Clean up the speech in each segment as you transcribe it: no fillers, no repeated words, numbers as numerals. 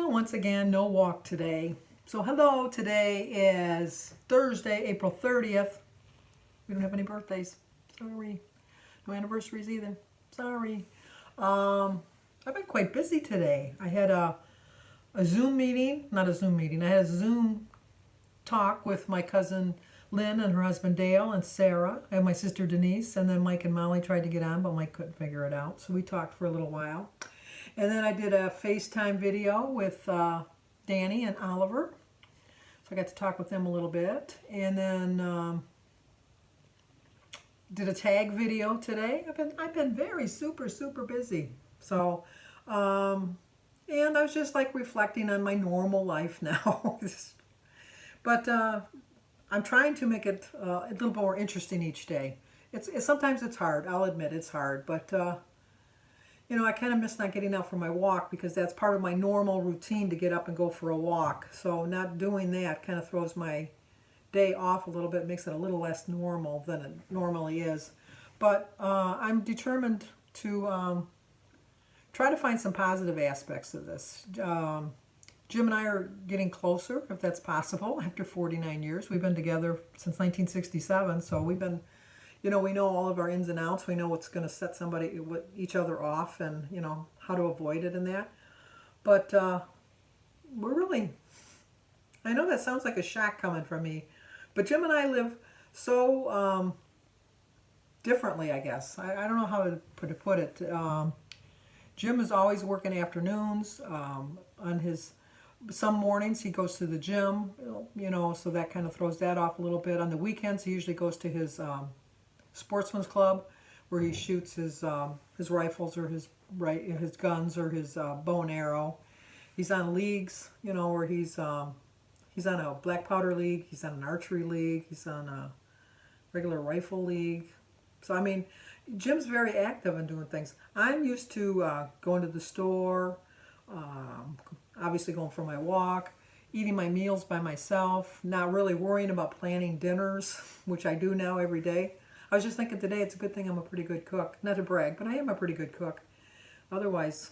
Well, once again, no walk today. So hello, today is Thursday, April 30th. We don't have any birthdays. Sorry. No anniversaries either. Sorry. I've been quite busy today. I had a Zoom meeting, not a Zoom meeting, I had a Zoom talk with my cousin Lynn and her husband Dale and Sarah and my sister Denise, and then Mike and Molly tried to get on, but Mike couldn't figure it out. So we talked for a little while. And then I did a FaceTime video with Danny and Oliver. So I got to talk with them a little bit. And then did a tag video today. I've been very super busy. So and I was just like reflecting on my normal life now. But I'm trying to make it a little more interesting each day. Sometimes it's hard. I'll admit it's hard, but you know, I kind of miss not getting out for my walk because that's part of my normal routine to get up and go for a walk. So not doing that kind of throws my day off a little bit, makes it a little less normal than it normally is. But I'm determined to try to find some positive aspects of this. Jim and I are getting closer, if that's possible, after 49 years. We've been together since 1967, so we've been, you know, we know all of our ins and outs. We know what's going to set each other off, and, you know, how to avoid it and that. But we're really, I know that sounds like a shock coming from me, but Jim and I live so differently, I guess. I don't know how to put it. Jim is always working afternoons. On his some mornings he goes to the gym, you know, so that kind of throws that off a little bit. On the weekends he usually goes to his sportsman's club, where he shoots his rifles or his guns or his bow and arrow. He's on leagues, you know, where he's on a black powder league, he's on an archery league, he's on a regular rifle league. So I mean, Jim's very active and doing things. I'm used to going to the store, obviously going for my walk, eating my meals by myself, not really worrying about planning dinners, which I do now every day. I was just thinking today it's a good thing I'm a pretty good cook. Not to brag, but I am a pretty good cook. Otherwise,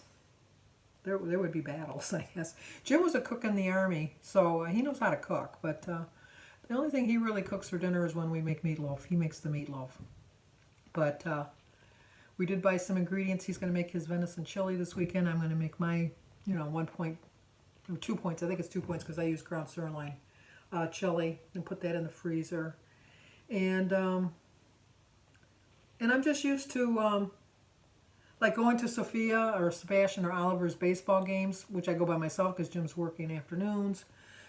there would be battles, I guess. Jim was a cook in the Army, so he knows how to cook. But the only thing he really cooks for dinner is when we make meatloaf. He makes the meatloaf. But we did buy some ingredients. He's going to make his venison chili this weekend. I'm going to make my, you know, 1 point, or 2 points. I think it's 2 points because I use ground sirloin chili, and put that in the freezer. And I'm just used to like going to Sophia or Sebastian or Oliver's baseball games, which I go by myself because Jim's working afternoons.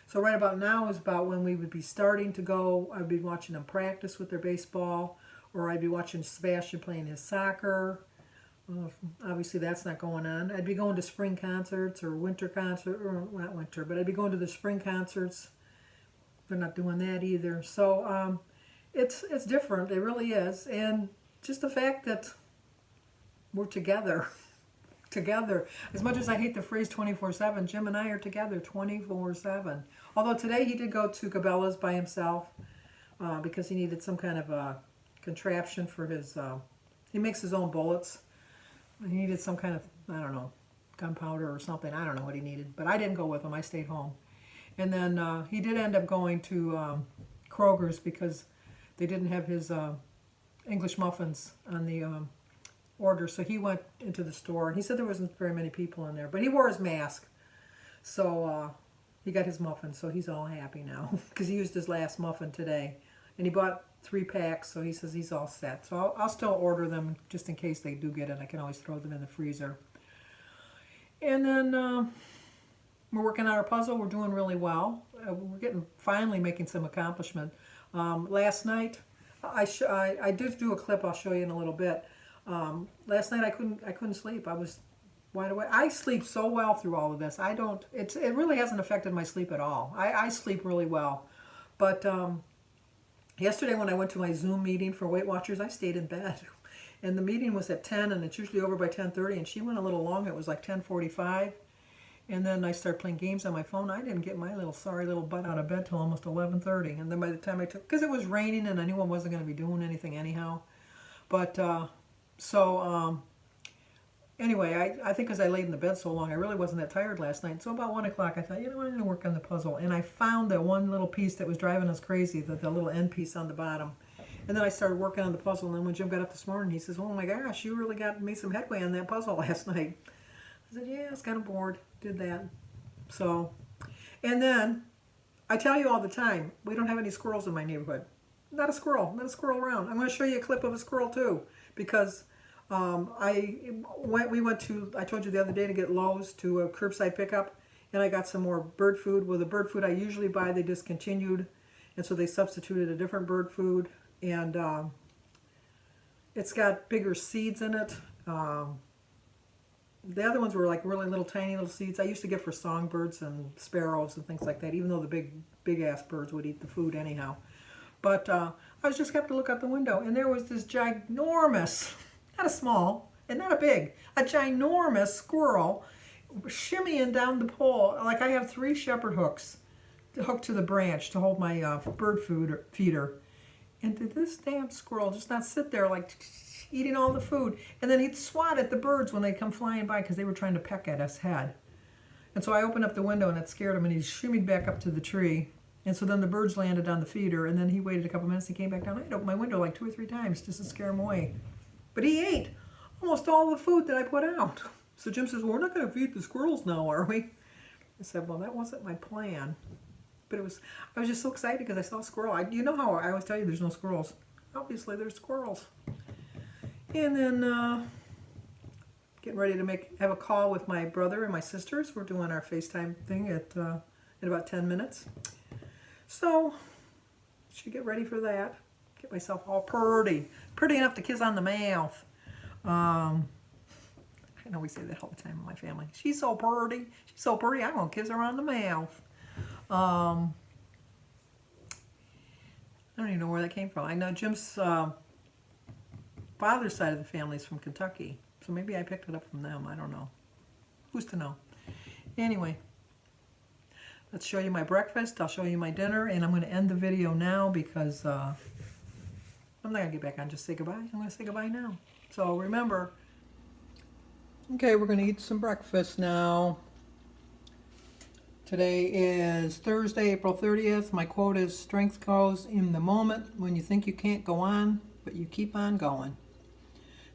So right about now is about when we would be starting to go. I'd be watching them practice with their baseball, or I'd be watching Sebastian playing his soccer. Obviously that's not going on. I'd be going to spring concerts or winter concert, or not winter, but I'd be going to the spring concerts. They're not doing that either. So it's different. It really is. And just the fact that we're together. As much as I hate the phrase 24/7, Jim and I are together 24/7. Although today he did go to Cabela's by himself because he needed some kind of a contraption for his, he makes his own bullets. He needed some kind of, I don't know, gunpowder or something. I don't know what he needed, but I didn't go with him. I stayed home. And then he did end up going to Kroger's because they didn't have his English muffins on the order. So he went into the store, and he said there wasn't very many people in there, but he wore his mask. So he got his muffin, so he's all happy now because he used his last muffin today. And he bought 3 packs, so he says he's all set. So I'll still order them just in case they do get it. I can always throw them in the freezer. And then we're working on our puzzle. We're doing really well. We're finally making some accomplishment. Last night, I did do a clip I'll show you in a little bit. Last night I couldn't sleep. I was wide awake. I sleep so well through all of this. It really hasn't affected my sleep at all. I sleep really well. But yesterday when I went to my Zoom meeting for Weight Watchers, I stayed in bed. And the meeting was at 10, and it's usually over by 10:30, and she went a little long. It was like 10:45. And then I started playing games on my phone. I didn't get my sorry little butt out of bed till almost 11:30. And then by the time because it was raining and I knew I wasn't going to be doing anything anyhow. But anyway, I think because I laid in the bed so long, I really wasn't that tired last night. So about 1 o'clock, I thought, you know what, I'm going to work on the puzzle. And I found that one little piece that was driving us crazy, the little end piece on the bottom. And then I started working on the puzzle. And then when Jim got up this morning, he says, oh my gosh, you really made some headway on that puzzle last night. I said, yeah, I was kind of bored. Did that. So, and then I tell you all the time, we don't have any squirrels in my neighborhood. Not a squirrel around. I'm going to show you a clip of a squirrel too, because I told you the other day to get Lowe's to a curbside pickup, and I got some more bird food. Well, the bird food I usually buy, they discontinued, and so they substituted a different bird food, and it's got bigger seeds in it. The other ones were like really little tiny little seeds I used to get for songbirds and sparrows and things like that, even though the big ass birds would eat the food anyhow. But I was just kept to look out the window, and there was this ginormous, not a small and not a big, a ginormous squirrel shimmying down the pole. Like I have 3 shepherd hooks hooked to the branch to hold my bird food feeder. And did this damn squirrel just not sit there like eating all the food? And then he'd swat at the birds when they'd come flying by because they were trying to peck at his head. And so I opened up the window and it scared him, and he shimmied back up to the tree. And so then the birds landed on the feeder, and then he waited a couple minutes and came back down. I had opened my window like 2 or 3 times just to scare him away. But he ate almost all the food that I put out. So Jim says, well, we're not going to feed the squirrels now, are we? I said, well, that wasn't my plan. But I was just so excited because I saw a squirrel. You know how I always tell you there's no squirrels. Obviously, there's squirrels. And then getting ready to have a call with my brother and my sisters. We're doing our FaceTime thing in about 10 minutes. So, should get ready for that. Get myself all pretty enough to kiss on the mouth. I know we say that all the time in my family. She's so pretty. She's so pretty. I'm gonna kiss her on the mouth. I don't even know where that came from. I know Jim's father's side of the family is from Kentucky, so maybe I picked it up from them. I don't know. Who's to know? Anyway. Let's show you my breakfast. I'll show you my dinner, and I'm going to end the video now because I'm not going to get back on just say goodbye. I'm going to say goodbye now. So remember, okay, we're going to eat some breakfast now. Today is Thursday, April 30th. My quote is, strength grows in the moment when you think you can't go on, but you keep on going.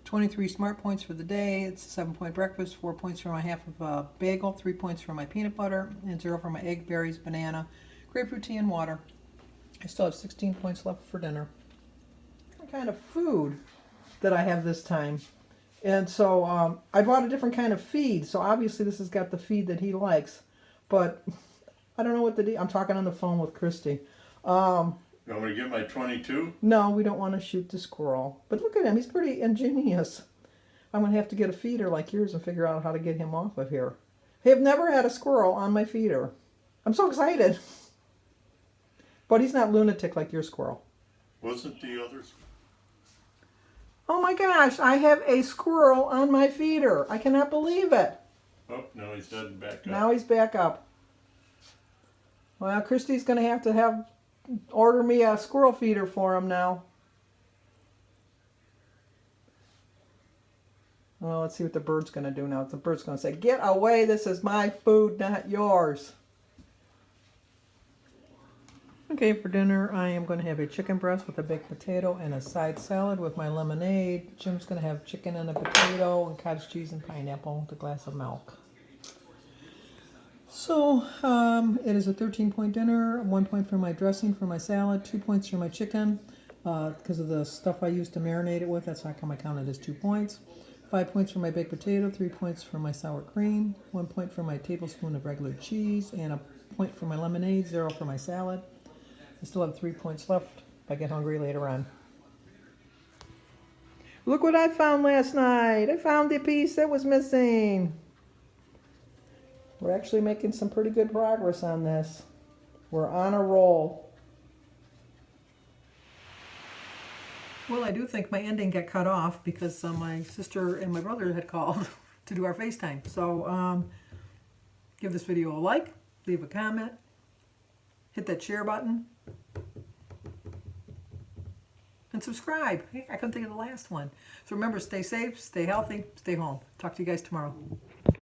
23 smart points for the day. It's a 7-point breakfast, 4 points for my half of a bagel, 3 points for my peanut butter, and 0 for my egg, berries, banana, grapefruit tea, and water. I still have 16 points left for dinner. What kind of food that I have this time? And so I bought a different kind of feed, so obviously this has got the feed that he likes, but I don't know what I'm talking on the phone with Christy. You want me to get my 22? No, we don't want to shoot the squirrel. But look at him. He's pretty ingenious. I'm going to have to get a feeder like yours and figure out how to get him off of here. I have never had a squirrel on my feeder. I'm so excited. But he's not lunatic like your squirrel. Wasn't the others? Oh my gosh, I have a squirrel on my feeder. I cannot believe it. Oh, no, he's heading back up. Now he's back up. Well, Christy's going to have order me a squirrel feeder for him now. Well, let's see what the bird's going to do now. The bird's going to say, get away, this is my food, not yours. Okay, for dinner I am going to have a chicken breast with a baked potato and a side salad with my lemonade. Jim's going to have chicken and a potato and cottage cheese and pineapple with a glass of milk. So, it is a 13-point dinner, 1 point for my dressing for my salad, 2 points for my chicken, because of the stuff I used to marinate it with, that's how come I counted as 2 points. 5 points for my baked potato, 3 points for my sour cream, 1 point for my tablespoon of regular cheese, and a point for my lemonade, 0 for my salad. I still have 3 points left if I get hungry later on. Look what I found last night. I found the piece that was missing. We're actually making some pretty good progress on this. We're on a roll. Well, I do think my ending got cut off because my sister and my brother had called to do our FaceTime. So give this video a like, leave a comment, hit that share button, and and subscribe. I couldn't think of the last one. So remember, stay safe, stay healthy, stay home. Talk to you guys tomorrow.